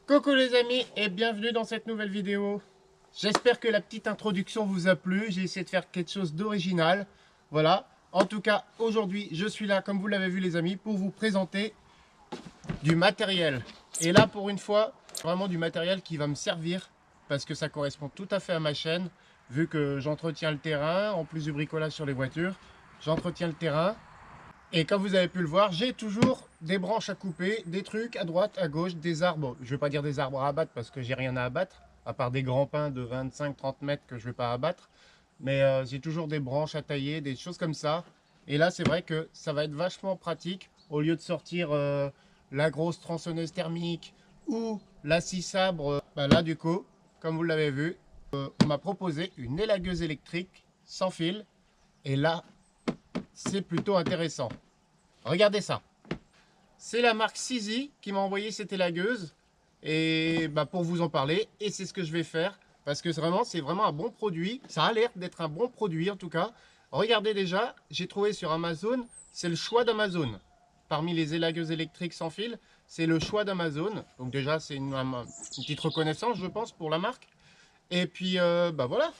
Coucou les amis et bienvenue dans cette nouvelle vidéo. J'espère que la petite introduction vous a plu. J'ai essayé de faire quelque chose d'original. Voilà. En tout cas, aujourd'hui, je suis là, comme vous l'avez vu les amis, pour vous présenter du matériel. Et là, pour une fois, vraiment du matériel qui va me servir parce que ça correspond tout à fait à ma chaîne. Vu que j'entretiens le terrain, en plus du bricolage sur les voitures, j'entretiens le terrain. Et comme vous avez pu le voir, j'ai toujours des branches à couper, des trucs à droite, à gauche, des arbres. Je ne vais pas dire des arbres à abattre parce que j'ai rien à abattre, à part des grands pins de 25-30 mètres que je ne vais pas abattre. Mais j'ai toujours des branches à tailler, des choses comme ça. Et là, c'est vrai que ça va être vachement pratique. Au lieu de sortir la grosse tronçonneuse thermique ou la scie sabre, là du coup, comme vous l'avez vu, on m'a proposé une élagueuse électrique sans fil. Et là, c'est plutôt intéressant. Regardez ça. C'est la marque Sizi qui m'a envoyé cette élagueuse et pour vous en parler. Et c'est ce que je vais faire parce que c'est vraiment un bon produit. Ça a l'air d'être un bon produit en tout cas. Regardez déjà, j'ai trouvé sur Amazon, c'est le choix d'Amazon. Parmi les élagueuses électriques sans fil, c'est le choix d'Amazon. Donc déjà, c'est une petite reconnaissance, je pense, pour la marque. Et puis, voilà,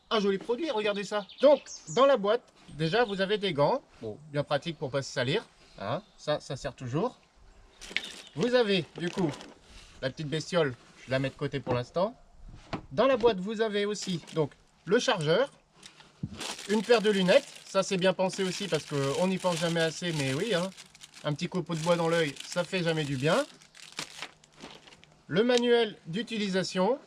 un joli produit, regardez ça. Donc, dans la boîte, déjà, vous avez des gants. Bon, bien pratique pour ne pas se salir. Hein, ça sert toujours. Vous avez, du coup, la petite bestiole. Je la mets de côté pour l'instant. Dans la boîte, vous avez aussi donc le chargeur. Une paire de lunettes. Ça, c'est bien pensé aussi parce qu'on n'y pense jamais assez. Mais oui, hein, un petit copeau de bois dans l'œil, ça fait jamais du bien. Le manuel d'utilisation.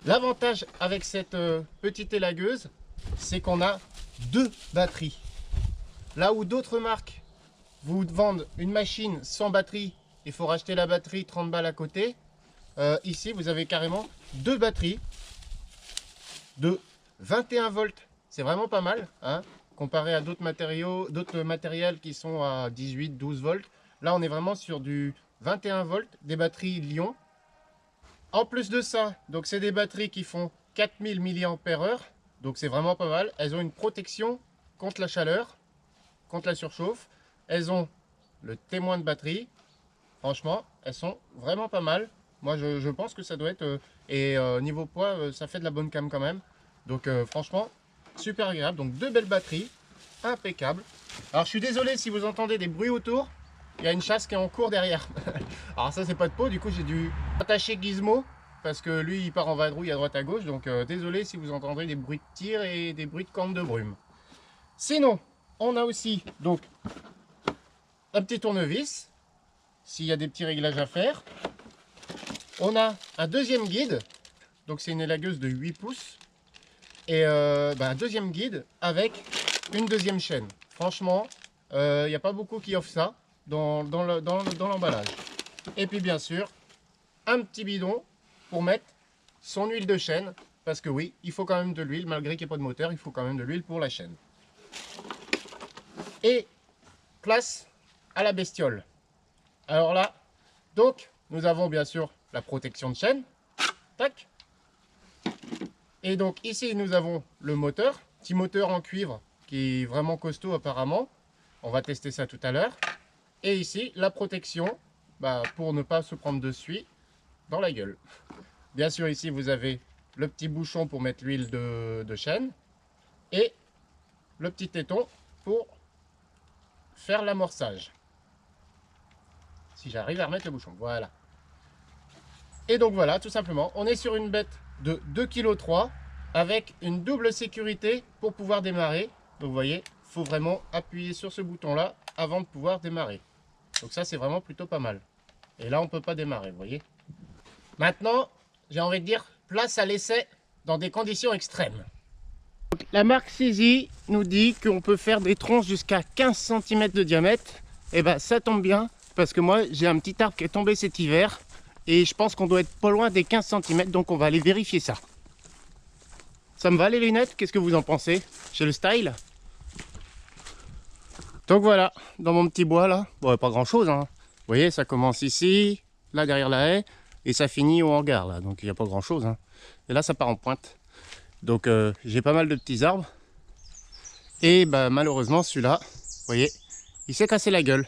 L'avantage avec cette petite élagueuse, c'est qu'on a deux batteries. Là où d'autres marques vous vendent une machine sans batterie, il faut racheter la batterie 30 balles à côté. Ici, vous avez carrément deux batteries de 21 volts. C'est vraiment pas mal, hein, comparé à d'autres matériels qui sont à 18-12 volts. Là, on est vraiment sur du 21 volts, des batteries Lion. En plus de ça, donc c'est des batteries qui font 4000 mAh, donc c'est vraiment pas mal. Elles ont une protection contre la chaleur, contre la surchauffe. Elles ont le témoin de batterie. Franchement, elles sont vraiment pas mal. Moi, je pense que ça doit être... niveau poids, ça fait de la bonne cam quand même. Donc franchement, super agréable. Donc deux belles batteries, impeccable. Alors je suis désolé si vous entendez des bruits autour. Il y a une chasse qui est en cours derrière. Alors ça, c'est pas de peau, du coup j'ai dû attacher Gizmo parce que lui il part en vadrouille à droite à gauche. Donc désolé si vous entendrez des bruits de tir et des bruits de cornes de brume. Sinon, on a aussi donc un petit tournevis s'il y a des petits réglages à faire. On a un deuxième guide, donc c'est une élagueuse de 8 pouces. Et un deuxième guide avec une deuxième chaîne. Franchement, il n'y a pas beaucoup qui offrent ça dans l'emballage. Et puis bien sûr, un petit bidon pour mettre son huile de chaîne. Parce que oui, il faut quand même de l'huile, malgré qu'il n'y ait pas de moteur, il faut quand même de l'huile pour la chaîne. Et place à la bestiole. Alors là, donc, nous avons bien sûr la protection de chaîne. Tac. Et donc ici, nous avons le moteur. Petit moteur en cuivre qui est vraiment costaud apparemment. On va tester ça tout à l'heure. Et ici, la protection pour ne pas se prendre de suie dans la gueule. Bien sûr, ici, vous avez le petit bouchon pour mettre l'huile de chêne et le petit téton pour faire l'amorçage. Si j'arrive à remettre le bouchon, voilà. Et donc voilà, tout simplement, on est sur une bête de 2,3 kg avec une double sécurité pour pouvoir démarrer. Donc vous voyez, il faut vraiment appuyer sur ce bouton-là avant de pouvoir démarrer. Donc ça, c'est vraiment plutôt pas mal. Et là, on ne peut pas démarrer, vous voyez. Maintenant, j'ai envie de dire, place à l'essai dans des conditions extrêmes. Donc, la marque Sizi nous dit qu'on peut faire des troncs jusqu'à 15 cm de diamètre. Et ben ça tombe bien, parce que moi, j'ai un petit arbre qui est tombé cet hiver. Et je pense qu'on doit être pas loin des 15 cm, donc on va aller vérifier ça. Ça me va les lunettes? Qu'est-ce que vous en pensez? J'ai le style. Donc voilà, dans mon petit bois là, bon, pas grand chose, hein. Vous voyez, ça commence ici, là derrière la haie, et ça finit au hangar là, donc il n'y a pas grand chose, hein. Et là ça part en pointe. Donc j'ai pas mal de petits arbres. Et bah, malheureusement celui-là, vous voyez, il s'est cassé la gueule.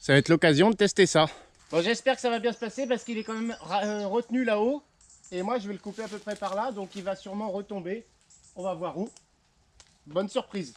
Ça va être l'occasion de tester ça. Bon, j'espère que ça va bien se passer parce qu'il est quand même retenu là-haut. Et moi je vais le couper à peu près par là, donc il va sûrement retomber. On va voir où. Bonne surprise.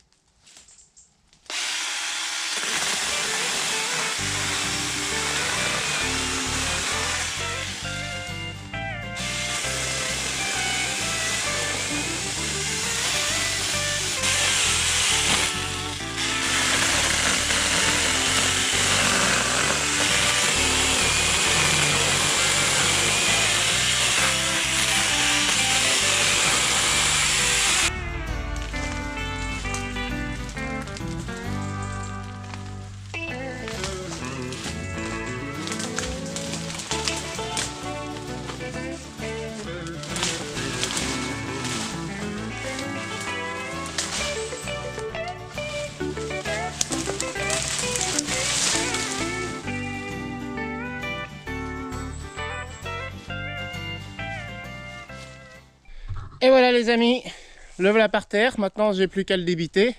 Et voilà les amis, le voilà par terre. Maintenant j'ai plus qu'à le débiter.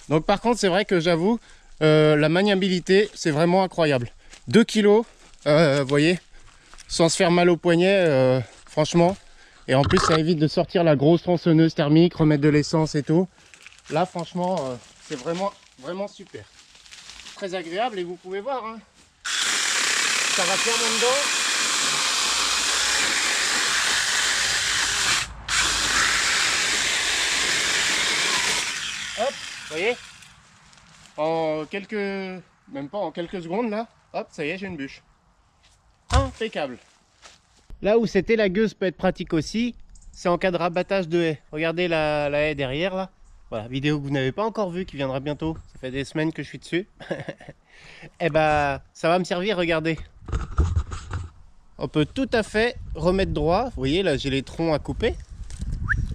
Donc par contre c'est vrai que j'avoue, la maniabilité c'est vraiment incroyable. 2 kg, vous voyez, sans se faire mal au poignet, franchement. Et en plus ça évite de sortir la grosse tronçonneuse thermique, remettre de l'essence et tout. Là franchement c'est vraiment super. Très agréable et vous pouvez voir, hein, ça va clairement dedans. Hop, vous voyez, en quelques, même pas en quelques secondes là, hop, ça y est, j'ai une bûche. Impeccable. Là où c'était la gueuse peut être pratique aussi, c'est en cas de rabattage de haie. Regardez la haie derrière là. Voilà, vidéo que vous n'avez pas encore vue, qui viendra bientôt. Ça fait des semaines que je suis dessus. Et bah, ça va me servir, regardez. On peut tout à fait remettre droit. Vous voyez, là j'ai les troncs à couper.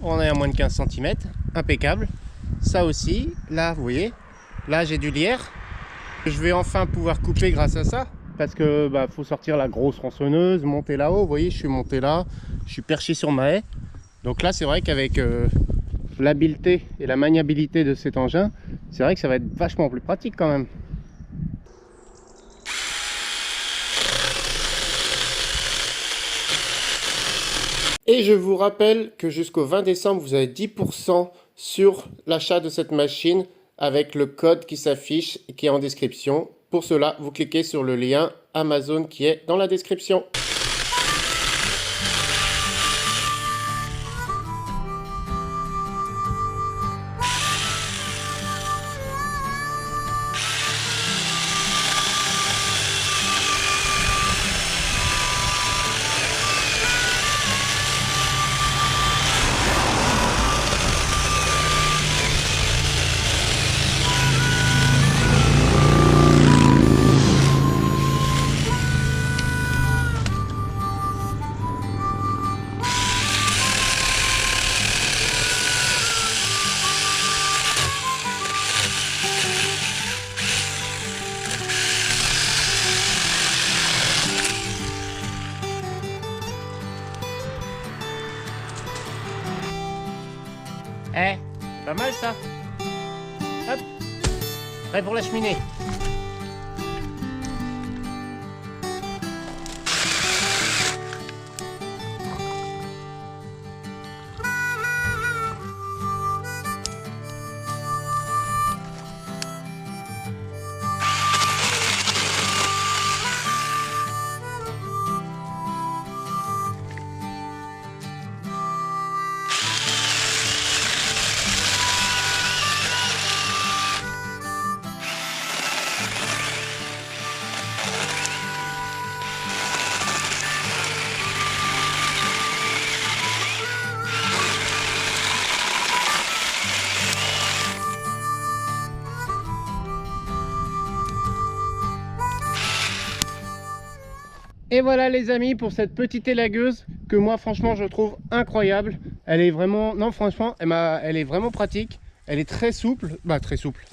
On est à moins de 15 cm. Impeccable. Ça aussi, là vous voyez, là j'ai du lierre. Je vais enfin pouvoir couper grâce à ça. Parce que bah, faut sortir la grosse tronçonneuse, monter là-haut. Vous voyez, je suis monté là, je suis perché sur ma haie. Donc là c'est vrai qu'avec l'habileté et la maniabilité de cet engin, c'est vrai que ça va être vachement plus pratique quand même. Et je vous rappelle que jusqu'au 20 décembre, vous avez 10% sur l'achat de cette machine avec le code qui s'affiche et qui est en description. Pour cela, vous cliquez sur le lien Amazon qui est dans la description. Eh, c'est pas mal ça. Hop, prêt pour la cheminée. Et voilà les amis pour cette petite élagueuse que moi franchement je trouve incroyable. Elle est vraiment, non franchement elle est vraiment pratique. Elle est très souple, bah très souple.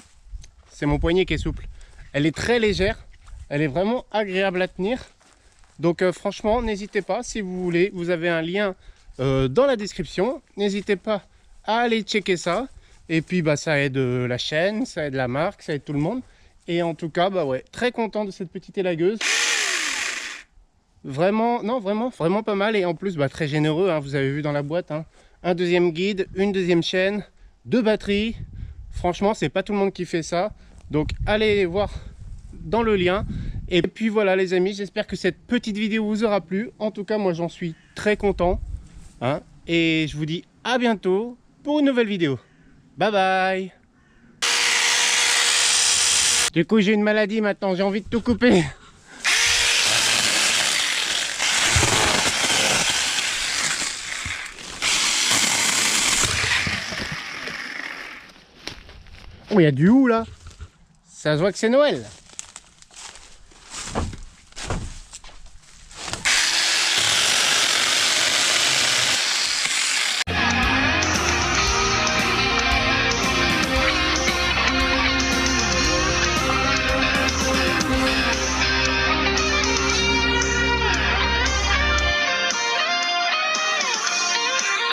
C'est mon poignet qui est souple. Elle est très légère. Elle est vraiment agréable à tenir. Donc franchement n'hésitez pas si vous voulez. Vous avez un lien dans la description. N'hésitez pas à aller checker ça. Et puis bah ça aide la chaîne, ça aide la marque, ça aide tout le monde. Et en tout cas bah ouais, très content de cette petite élagueuse. Vraiment, non, vraiment pas mal. Et en plus, bah, très généreux, hein, vous avez vu dans la boîte. Hein, un deuxième guide, une deuxième chaîne, 2 batteries. Franchement, c'est pas tout le monde qui fait ça. Donc, allez voir dans le lien. Et puis voilà, les amis, j'espère que cette petite vidéo vous aura plu. En tout cas, moi, j'en suis très content. Hein, et je vous dis à bientôt pour une nouvelle vidéo. Bye bye. Du coup, j'ai une maladie maintenant. J'ai envie de tout couper. Oh, il y a du hou là. Ça se voit que c'est Noël.